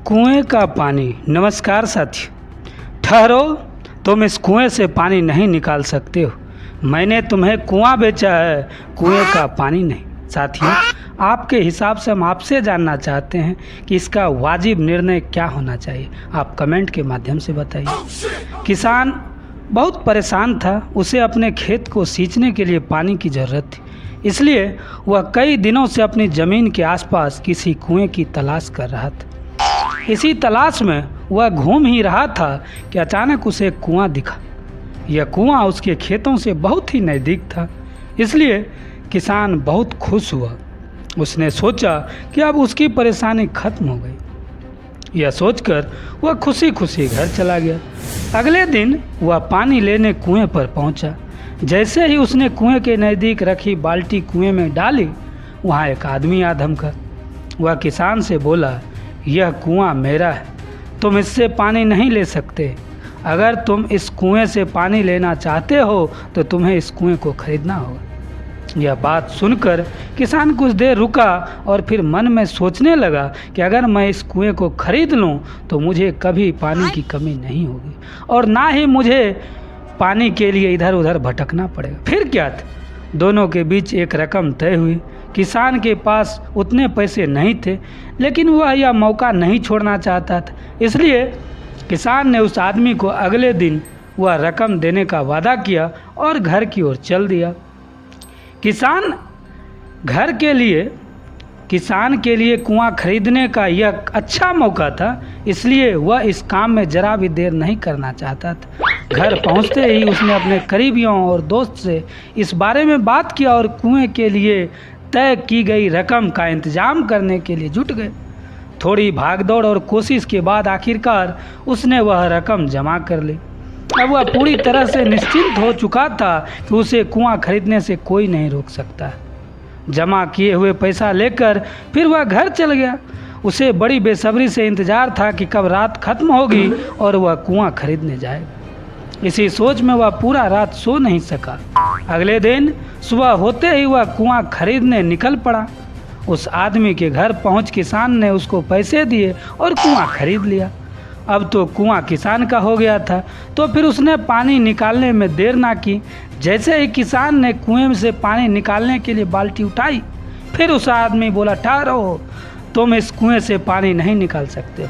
कुएं का पानी। नमस्कार साथियों, ठहरो, तुम इस कुएं से पानी नहीं निकाल सकते हो। मैंने तुम्हें कुआं बेचा है, कुएं का पानी नहीं। साथियों, आपके हिसाब से हम आपसे जानना चाहते हैं कि इसका वाजिब निर्णय क्या होना चाहिए। आप कमेंट के माध्यम से बताइए। किसान बहुत परेशान था, उसे अपने खेत को सींचने के लिए पानी की ज़रूरत थी, इसलिए वह कई दिनों से अपनी ज़मीन के आसपास किसी कुएं की तलाश कर रहा था। इसी तलाश में वह घूम ही रहा था कि अचानक उसे एक कुआं दिखा। यह कुआं उसके खेतों से बहुत ही नज़दीक था, इसलिए किसान बहुत खुश हुआ। उसने सोचा कि अब उसकी परेशानी खत्म हो गई। यह सोचकर वह खुशी खुशी घर चला गया। अगले दिन वह पानी लेने कुएं पर पहुंचा। जैसे ही उसने कुएं के नज़दीक रखी बाल्टी कुएं में डाली, वहां एक आदमी आ धमका। वह किसान से बोला, यह कुआं मेरा है, तुम इससे पानी नहीं ले सकते। अगर तुम इस कुएं से पानी लेना चाहते हो तो तुम्हें इस कुएं को खरीदना होगा। यह बात सुनकर किसान कुछ देर रुका और फिर मन में सोचने लगा कि अगर मैं इस कुएं को खरीद लूं तो मुझे कभी पानी की कमी नहीं होगी और ना ही मुझे पानी के लिए इधर उधर भटकना पड़ेगा। फिर क्या था, दोनों के बीच एक रकम तय हुई। किसान के पास उतने पैसे नहीं थे, लेकिन वह यह मौका नहीं छोड़ना चाहता था, इसलिए किसान ने उस आदमी को अगले दिन वह रकम देने का वादा किया और घर की ओर चल दिया। किसान के लिए कुआं खरीदने का यह अच्छा मौका था, इसलिए वह इस काम में जरा भी देर नहीं करना चाहता था। घर पहुंचते ही उसने अपने करीबियों और दोस्त से इस बारे में बात किया और कुएं के लिए तय की गई रकम का इंतजाम करने के लिए जुट गए। थोड़ी भागदौड़ और कोशिश के बाद आखिरकार उसने वह रकम जमा कर ली। अब वह पूरी तरह से निश्चिंत हो चुका था कि उसे कुआं खरीदने से कोई नहीं रोक सकता। जमा किए हुए पैसा लेकर फिर वह घर चल गया। उसे बड़ी बेसब्री से इंतजार था कि कब रात खत्म होगी और वह कुआं खरीदने जाएगा। इसी सोच में वह पूरा रात सो नहीं सका। अगले दिन सुबह होते ही वह कुआं खरीदने निकल पड़ा। उस आदमी के घर पहुंच किसान ने उसको पैसे दिए और कुआं खरीद लिया। अब तो कुआं किसान का हो गया था, तो फिर उसने पानी निकालने में देर ना की। जैसे ही किसान ने कुएं से पानी निकालने के लिए बाल्टी उठाई, फिर उस आदमी बोला, ठहरो, तुम इस कुएं से पानी नहीं निकाल सकते हो।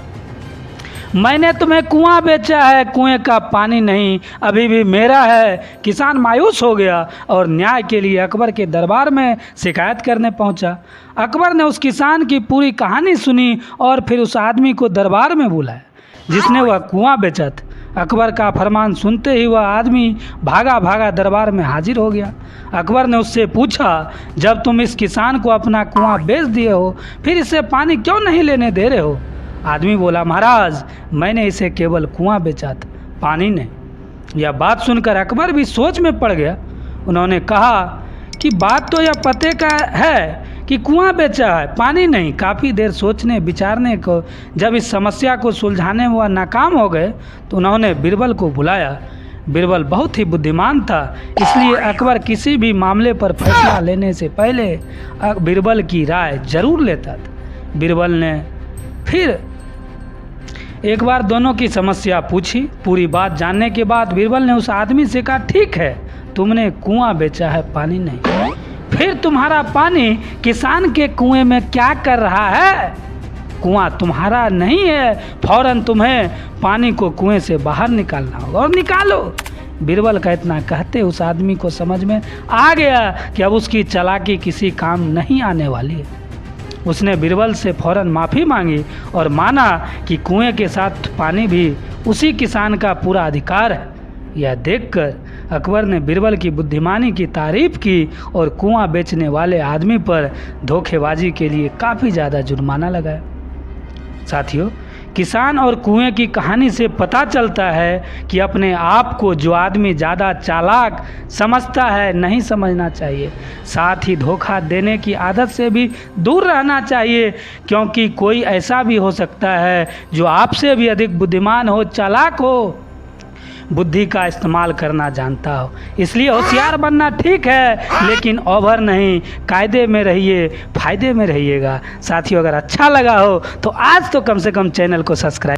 मैंने तुम्हें कुआं बेचा है, कुएं का पानी नहीं, अभी भी मेरा है। किसान मायूस हो गया और न्याय के लिए अकबर के दरबार में शिकायत करने पहुंचा। अकबर ने उस किसान की पूरी कहानी सुनी और फिर उस आदमी को दरबार में बुलाया जिसने वह कुआं बेचा था। अकबर का फरमान सुनते ही वह आदमी भागा भागा दरबार में हाजिर हो गया। अकबर ने उससे पूछा, जब तुम इस किसान को अपना कुआं बेच दिए हो, फिर इसे पानी क्यों नहीं लेने दे रहे हो? आदमी बोला, महाराज, मैंने इसे केवल कुआं बेचा था, पानी नहीं। यह बात सुनकर अकबर भी सोच में पड़ गया। उन्होंने कहा कि बात तो यह पते का है कि कुआं बेचा है, पानी नहीं। काफ़ी देर सोचने विचारने को जब इस समस्या को सुलझाने में वह नाकाम हो गए तो उन्होंने बीरबल को बुलाया। बीरबल बहुत ही बुद्धिमान था, इसलिए अकबर किसी भी मामले पर फैसला लेने से पहले बीरबल की राय जरूर लेता था। बीरबल ने फिर एक बार दोनों की समस्या पूछी। पूरी बात जानने के बाद बीरबल ने उस आदमी से कहा, ठीक है, तुमने कुआं बेचा है, पानी नहीं, फिर तुम्हारा पानी किसान के कुएं में क्या कर रहा है? कुआं तुम्हारा नहीं है, फौरन तुम्हें पानी को कुएं से बाहर निकालना होगा और निकालो। बीरबल का इतना कहते उस आदमी को समझ में आ गया कि अब उसकी चालाकी किसी काम नहीं आने वाली है। उसने बीरबल से फौरन माफ़ी मांगी और माना कि कुएं के साथ पानी भी उसी किसान का पूरा अधिकार है। यह देखकर अकबर ने बीरबल की बुद्धिमानी की तारीफ की और कुआं बेचने वाले आदमी पर धोखेबाजी के लिए काफ़ी ज़्यादा जुर्माना लगाया। साथियों, किसान और कुएं की कहानी से पता चलता है कि अपने आप को जो आदमी ज़्यादा चालाक समझता है, नहीं समझना चाहिए। साथ ही धोखा देने की आदत से भी दूर रहना चाहिए, क्योंकि कोई ऐसा भी हो सकता है जो आपसे भी अधिक बुद्धिमान हो, चालाक हो। बुद्धि का इस्तेमाल करना जानता हो। इसलिए होशियार बनना ठीक है, लेकिन ओवर नहीं, कायदे में रहिए, फ़ायदे में रहिएगा। साथियों, अगर अच्छा लगा हो तो आज तो कम से कम चैनल को सब्सक्राइब